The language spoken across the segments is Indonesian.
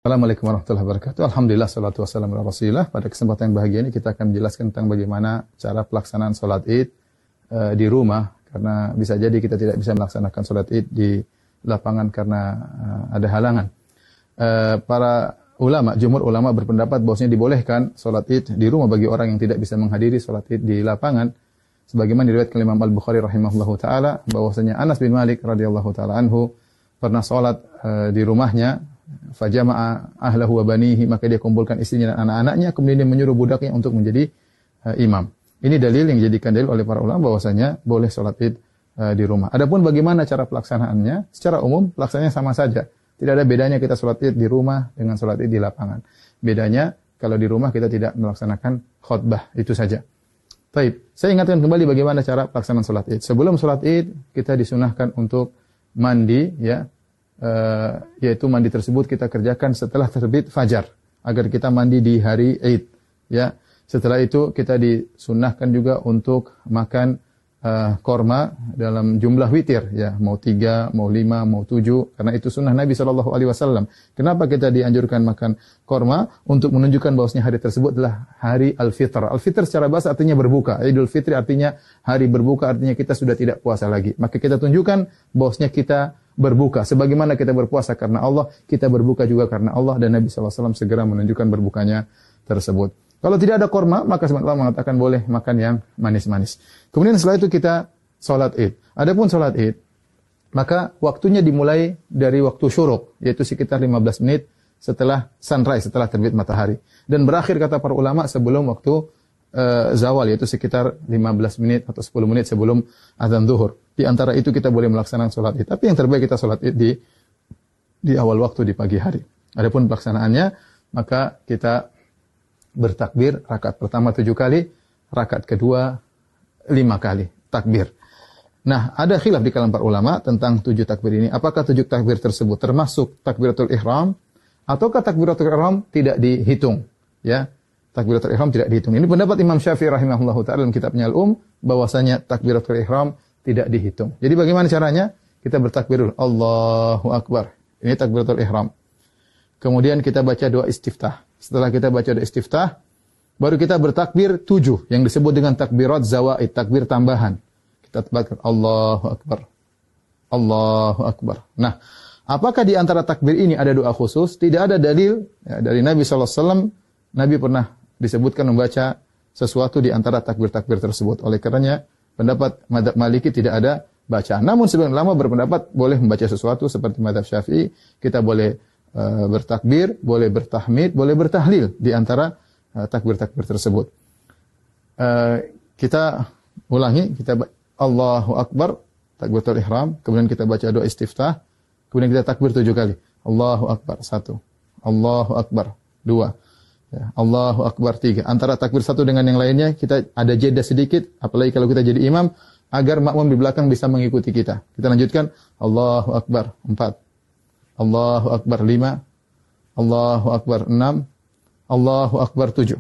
Assalamualaikum warahmatullahi wabarakatuh. Alhamdulillah, salatu wassalamu ala rasulillah. Pada kesempatan yang bahagia ini kita akan menjelaskan tentang bagaimana cara pelaksanaan sholat id di rumah. Karena bisa jadi kita tidak bisa melaksanakan sholat id di lapangan karena ada halangan. Para ulama, jumhur ulama berpendapat bahwasanya dibolehkan sholat id di rumah bagi orang yang tidak bisa menghadiri sholat id di lapangan. Sebagaimana diriwayatkan Imam Al-Bukhari rahimahullahu taala bahwasanya Anas bin Malik radhiyallahu taala anhu pernah sholat di rumahnya, fajama'a ahlahu wa banihi, maka dia kumpulkan istrinya dan anak-anaknya, kemudian dia menyuruh budaknya untuk menjadi imam. Ini dalil yang dijadikan dalil oleh para ulama bahwasanya boleh sholat id di rumah. Adapun bagaimana cara pelaksanaannya, secara umum pelaksanaannya sama saja. Tidak ada bedanya kita sholat id di rumah dengan sholat id di lapangan. Bedanya kalau di rumah kita tidak melaksanakan khutbah, itu saja. Baik, saya ingatkan kembali bagaimana cara pelaksanaan sholat id. Sebelum sholat id kita disunahkan untuk mandi, ya, yaitu mandi tersebut kita kerjakan setelah terbit fajar agar kita mandi di hari Id, ya. Setelah itu kita disunnahkan juga untuk makan korma dalam jumlah witir, ya, mau 3, mau 5, mau 7, karena itu sunnah Nabi SAW. Kenapa kita dianjurkan makan korma? Untuk menunjukkan bahwasanya hari tersebut adalah hari Al-Fitr. Al-Fitr secara bahasa artinya berbuka. Idul Fitri artinya hari berbuka, artinya kita sudah tidak puasa lagi. Maka kita tunjukkan bahwasanya kita berbuka. Sebagaimana kita berpuasa karena Allah, kita berbuka juga karena Allah, dan Nabi SAW segera menunjukkan berbukanya tersebut. Kalau tidak ada korma, maka sebenarnya Allah mengatakan boleh makan yang manis-manis. Kemudian setelah itu kita sholat id. Adapun sholat id, maka waktunya dimulai dari waktu syuruk, yaitu sekitar 15 menit setelah sunrise, setelah terbit matahari. Dan berakhir kata para ulama sebelum waktu zawal, yaitu sekitar 15 menit atau 10 menit sebelum azan zuhur. Di antara itu kita boleh melaksanakan sholat id. Tapi yang terbaik kita sholat id di awal waktu, di pagi hari. Adapun pelaksanaannya, maka kita bertakbir rakaat pertama 7 kali, rakaat kedua 5 kali takbir. Nah, ada khilaf di kalangan para ulama tentang 7 takbir ini. Apakah 7 takbir tersebut termasuk takbiratul ihram ataukah takbiratul ihram tidak dihitung, ya? Takbiratul ihram tidak dihitung. Ini pendapat Imam Syafi'i rahimahullahu taala dalam kitabnya Al-Um, bahwasanya takbiratul ihram tidak dihitung. Jadi bagaimana caranya? Kita bertakbir dulu, Allahu Akbar. Ini takbiratul ihram. Kemudian kita baca doa istiftah. Setelah kita baca doa istiftah, baru kita bertakbir 7 yang disebut dengan takbirat zawaid, takbir tambahan. Kita takbir Allahu Akbar. Allahu Akbar. Nah, apakah di antara takbir ini ada doa khusus? Tidak ada dalil ya, dari Nabi SAW. Nabi pernah disebutkan membaca sesuatu di antara takbir-takbir tersebut. Oleh karenanya, pendapat mazhab Maliki tidak ada bacaan. Namun sebagian ulama berpendapat boleh membaca sesuatu seperti mazhab Syafi'i. Kita boleh bertakbir, boleh bertahmid, boleh bertahlil di antara takbir-takbir tersebut. Kita ulangi, kita Allahu Akbar, takbiratul ihram, kemudian kita baca doa istiftah, kemudian kita takbir 7 kali. Allahu Akbar 1, Allahu Akbar 2, ya, Allahu Akbar 3. Antara takbir satu dengan yang lainnya kita ada jeda sedikit, apalagi kalau kita jadi imam, agar makmum di belakang bisa mengikuti kita. Kita lanjutkan Allahu Akbar 4, Allahu Akbar 5, Allahu Akbar 6, Allahu Akbar 7.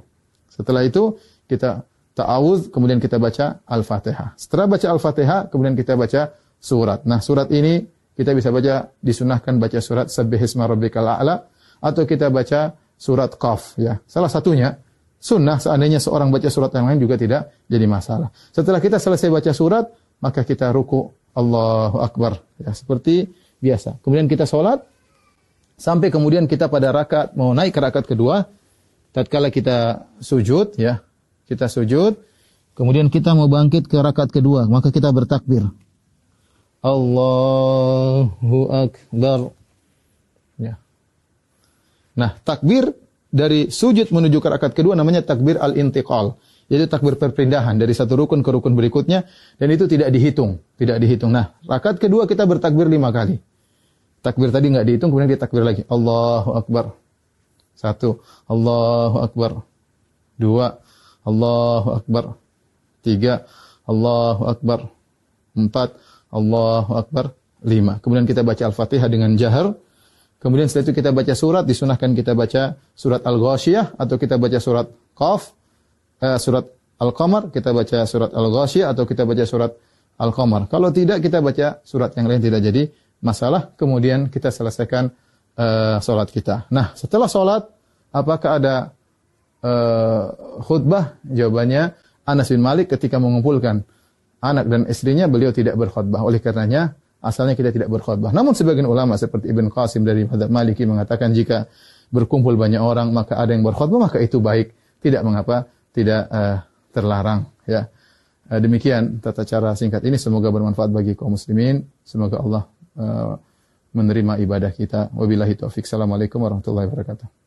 Setelah itu kita ta'awudz, kemudian kita baca Al-Fatihah. Setelah baca Al-Fatihah, kemudian kita baca surat. Nah, surat ini kita bisa baca, disunahkan baca surat Sabbihisma Rabbikal A'la, atau kita baca surat Qaf, ya. Salah satunya sunnah, seandainya seorang baca surat yang lain juga tidak jadi masalah. Setelah kita selesai baca surat, maka kita ruku, Allahu Akbar, ya, seperti biasa. Kemudian kita sholat, sampai kemudian kita pada rakaat, mau naik ke rakaat kedua, tatkala kita sujud, ya, kita sujud, kemudian kita mau bangkit ke rakaat kedua, maka kita bertakbir. Allahu Akbar. Ya. Nah, takbir dari sujud menuju ke rakaat kedua namanya takbir al-intiqal. Yaitu takbir perpindahan dari satu rukun ke rukun berikutnya, dan itu tidak dihitung, tidak dihitung. Nah, rakaat kedua kita bertakbir 5 kali. Takbir tadi enggak dihitung, kemudian kita takbir lagi. Allahu Akbar. 1, Allahu Akbar. 2, Allahu Akbar. 3, Allahu Akbar. 4, Allahu Akbar. 5. Kemudian kita baca Al-Fatihah dengan jahar. Kemudian setelah itu kita baca surat, disunahkan kita baca surat Al-Ghasyiyah atau kita baca surat Qaf. Surat Al-Qamar, kita baca surat Al-Ghasyiyah atau kita baca surat Al-Qamar. Kalau tidak, kita baca surat yang lain, tidak jadi masalah. Kemudian kita selesaikan salat kita. Nah, setelah salat apakah ada khutbah? Jawabannya Anas bin Malik ketika mengumpulkan anak dan istrinya beliau tidak berkhutbah. Oleh karenanya asalnya kita tidak berkhutbah. Namun sebagian ulama seperti Ibn Qasim dari mazhab Maliki mengatakan jika berkumpul banyak orang maka ada yang berkhutbah maka itu baik, tidak mengapa, tidak terlarang ya. Demikian tata cara singkat ini, semoga bermanfaat bagi kaum muslimin. Semoga Allah menerima ibadah kita. Wabillahi taufik. Assalamualaikum warahmatullahi wabarakatuh.